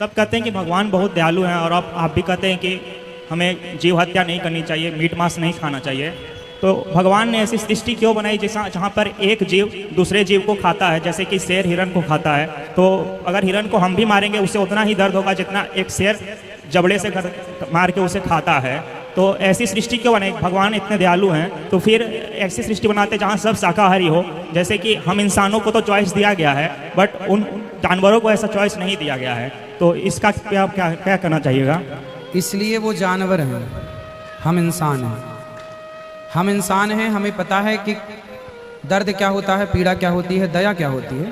सब कहते हैं कि भगवान बहुत दयालु हैं और आप भी कहते हैं कि हमें जीव हत्या नहीं करनी चाहिए, मीट मांस नहीं खाना चाहिए। तो भगवान ने ऐसी सृष्टि क्यों बनाई जहाँ पर एक जीव दूसरे जीव को खाता है, जैसे कि शेर हिरन को खाता है। तो अगर हिरन को हम भी मारेंगे उसे उतना ही दर्द होगा जितना एक शेर जबड़े से मार के उसे खाता है। तो ऐसी सृष्टि क्यों बनाई? भगवान इतने दयालु हैं तो फिर ऐसी सृष्टि बनाते जहाँ सब शाकाहारी हो। जैसे कि हम इंसानों को तो चॉइस दिया गया है, बट उन जानवरों को ऐसा चॉइस नहीं दिया गया है। तो इसका क्या क्या करना चाहिएगा? इसलिए वो जानवर हैं, हम इंसान हैं। हम इंसान हैं, हमें पता है कि दर्द क्या होता है, पीड़ा क्या होती है, दया क्या होती है।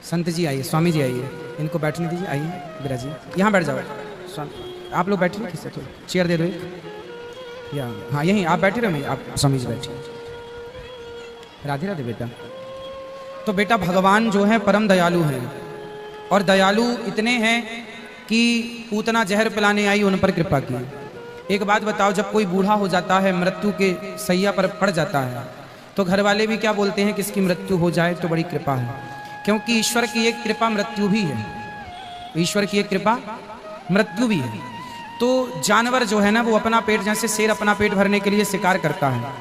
संत जी आइए, स्वामी जी आइए, इनको बैठने दीजिए। आइए बिरा जी, यहाँ बैठ जाओ। आप लोग बैठिए, किससे थोड़ी चेयर दे दो एक, या हाँ यहीं आप बैठे रहे, आप स्वामी जी बैठिए। राधे राधे बेटा। तो बेटा भगवान जो है परम दयालु हैं, और दयालु इतने हैं कि पूतना जहर पिलाने आई उन पर कृपा की। एक बात बताओ, जब कोई बूढ़ा हो जाता है, मृत्यु के सैया पर पड़ जाता है, तो घर वाले भी क्या बोलते हैं कि इसकी मृत्यु हो जाए तो बड़ी कृपा है। क्योंकि ईश्वर की एक कृपा मृत्यु भी है, ईश्वर की एक कृपा मृत्यु भी है। तो जानवर जो है ना, वो अपना पेट, जैसे शेर अपना पेट भरने के लिए शिकार करता है,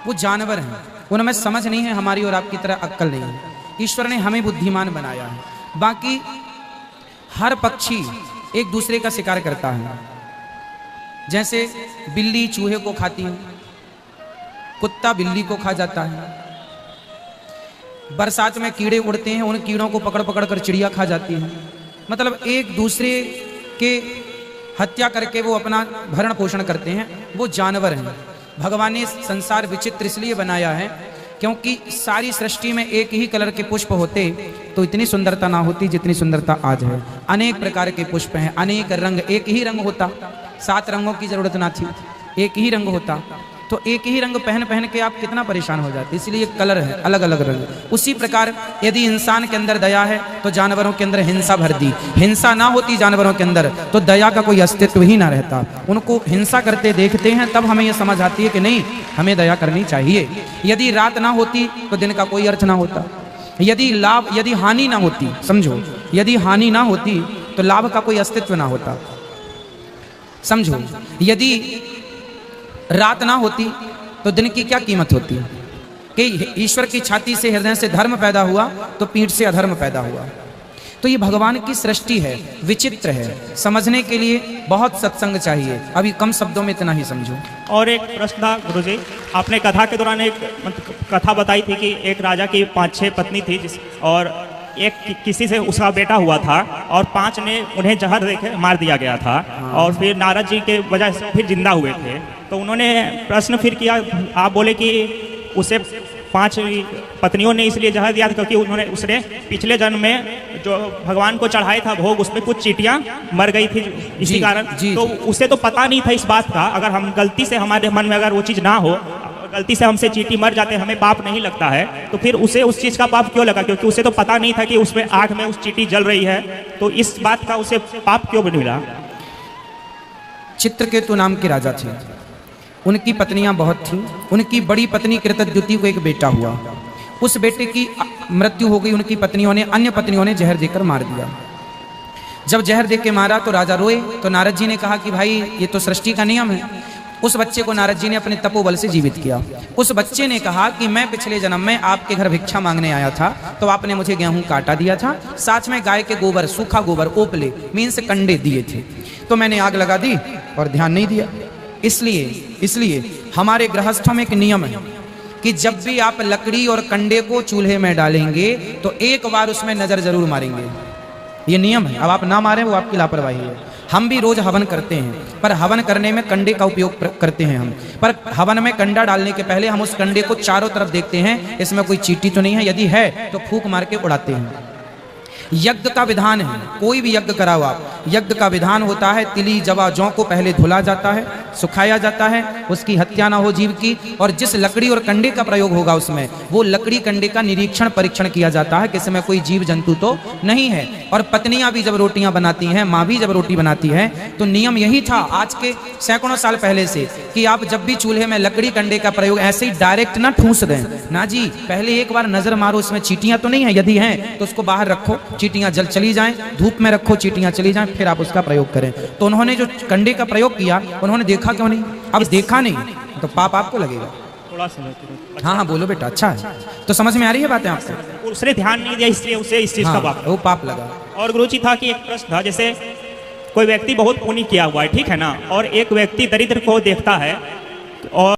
वो जानवर हैं, उनमें समझ नहीं है, हमारी और आपकी तरह अक्ल नहीं है। ईश्वर ने हमें बुद्धिमान बनाया है। बाकी हर पक्षी एक दूसरे का शिकार करता है। जैसे बिल्ली चूहे को खाती है, कुत्ता बिल्ली को खा जाता है। बरसात में कीड़े उड़ते हैं, उन कीड़ों को पकड़ पकड़ कर चिड़िया खा जाती है। मतलब एक दूसरे के हत्या करके वो अपना भरण पोषण करते हैं, वो जानवर हैं। भगवान ने संसार विचित्र इसलिए बनाया है क्योंकि सारी सृष्टि में एक ही कलर के पुष्प होते तो इतनी सुंदरता ना होती जितनी सुंदरता आज है। अनेक प्रकार के पुष्प हैं, अनेक रंग, एक ही रंग होता, 7 रंगों की जरूरत ना थी, एक ही रंग होता। तो एक ही रंग पहन पहन के आप कितना परेशान हो जाते, इसलिए कलर है, अलग अलग रंग। उसी प्रकार यदि इंसान के अंदर दया है तो जानवरों के अंदर हिंसा भर दी। हिंसा ना होती जानवरों के अंदर तो दया का कोई अस्तित्व ही ना रहता। उनको हिंसा करते देखते हैं तब हमें यह समझ आती है कि नहीं, हमें दया करनी चाहिए। यदि रात ना होती तो दिन का कोई अर्थ ना होता। यदि हानि ना होती, समझो, यदि हानि ना होती तो लाभ का कोई अस्तित्व ना होता। समझो, यदि रात ना होती तो दिन की क्या कीमत होती कि ईश्वर की छाती से, हृदय से धर्म पैदा हुआ तो पीठ से अधर्म पैदा हुआ। तो ये भगवान की सृष्टि है, विचित्र है। समझने के लिए बहुत सत्संग चाहिए। अभी कम शब्दों में इतना ही समझो। और एक प्रश्न था गुरुजी, आपने कथा के दौरान एक कथा बताई थी कि एक राजा की 5-6 पत्नी थी, और एक किसी से उसका बेटा हुआ था और 5 ने उन्हें जहर देके मार दिया गया था। और फिर नारद जी के वजह से फिर जिंदा हुए थे। तो उन्होंने प्रश्न फिर किया, आप बोले कि उसे 5 पत्नियों ने इसलिए जहर दिया था क्योंकि उसने पिछले जन्म में जो भगवान को चढ़ाया था भोग, उसमें कुछ चींटियां मर गई थी इसी कारण। तो उसे तो पता नहीं था इस बात का। अगर हम गलती से, हमारे मन में अगर वो चीज़ ना हो, गलती से हमसे चींटी मर जाते, हमें पाप नहीं लगता है, तो फिर उसे उस चीज़ का पाप क्यों लगा? क्योंकि उसे तो पता नहीं था कि उसमें आग में उस चींटी जल रही है। तो इस बात का उसे पाप क्यों मिला? चित्रकेतु नाम के राजा थे, उनकी पत्नियां बहुत थीं। उनकी बड़ी पत्नी कृतद्युति को एक बेटा हुआ। उस बेटे की मृत्यु हो गई। उनकी पत्नियों ने, अन्य पत्नियों ने जहर देकर मार दिया। जब जहर दे के मारा तो राजा रोए। तो नारद जी ने कहा कि भाई ये तो सृष्टि का नियम है। उस बच्चे को नारद जी ने अपने तपोबल से जीवित किया। उस बच्चे ने कहा कि मैं पिछले जन्म में आपके घर भिक्षा मांगने आया था, तो आपने मुझे गेहूं काटा दिया था, साथ में गाय के गोबर, सूखा गोबर, ओपले मीन्स कंडे दिए थे, तो मैंने आग लगा दी और ध्यान नहीं दिया। इसलिए हमारे गृहस्थों में एक नियम है कि जब भी आप लकड़ी और कंडे को चूल्हे में डालेंगे तो एक बार उसमें नजर जरूर मारेंगे। ये नियम है। अब आप ना मारें वो आपकी लापरवाही है। हम भी रोज हवन करते हैं, पर हवन करने में कंडे का उपयोग करते हैं हम। पर हवन में कंडा डालने के पहले हम उस कंडे को चारों तरफ देखते हैं, इसमें कोई चींटी तो नहीं है। यदि है तो फूंक मार के उड़ाते हैं। यज्ञ का विधान है, कोई भी यज्ञ कराओ आप, यज्ञ का विधान होता है तिली जवा जौ को पहले धुला जाता है, सुखाया जाता है, उसकी हत्या ना हो जीव की, और जिस लकड़ी और कंडे का प्रयोग होगा उसमें वो लकड़ी कंडे का निरीक्षण परीक्षण किया जाता है कि इसमें कोई जीव जंतु तो नहीं है। और पत्नियां भी जब रोटियां बनाती हैं, माँ भी जब रोटी बनाती है, तो नियम यही था आज के सैकड़ों साल पहले से कि आप जब भी चूल्हे में लकड़ी कंडे का प्रयोग ऐसे ही डायरेक्ट ना ठूस दें ना जी, पहले एक बार नजर मारो उसमें चींटियां तो नहीं है, यदि हैं तो उसको बाहर रखो, चींटियां जल चली जाएं, धूप में रखो, चींटियां चली जाएं, फिर आप उसका प्रयोग करें। तो उन्होंने जो कंडे का प्रयोग किया, उन्होंने देखा क्यों नहीं? अब देखा नहीं तो पाप आपको लगेगा। थोड़ा सा हाँ हाँ बोलो बेटा, अच्छा है। तो समझ में आ रही है बातें आपको? उसने ध्यान नहीं दिया, इसलिए उसे इस चीज का हाँ, पाप। वो पाप लगा। और गुरुजी था कि एक प्रश्न था, जैसे कोई व्यक्ति बहुत पुण्य किया हुआ है, ठीक है ना, और एक व्यक्ति दरिद्र को देखता है और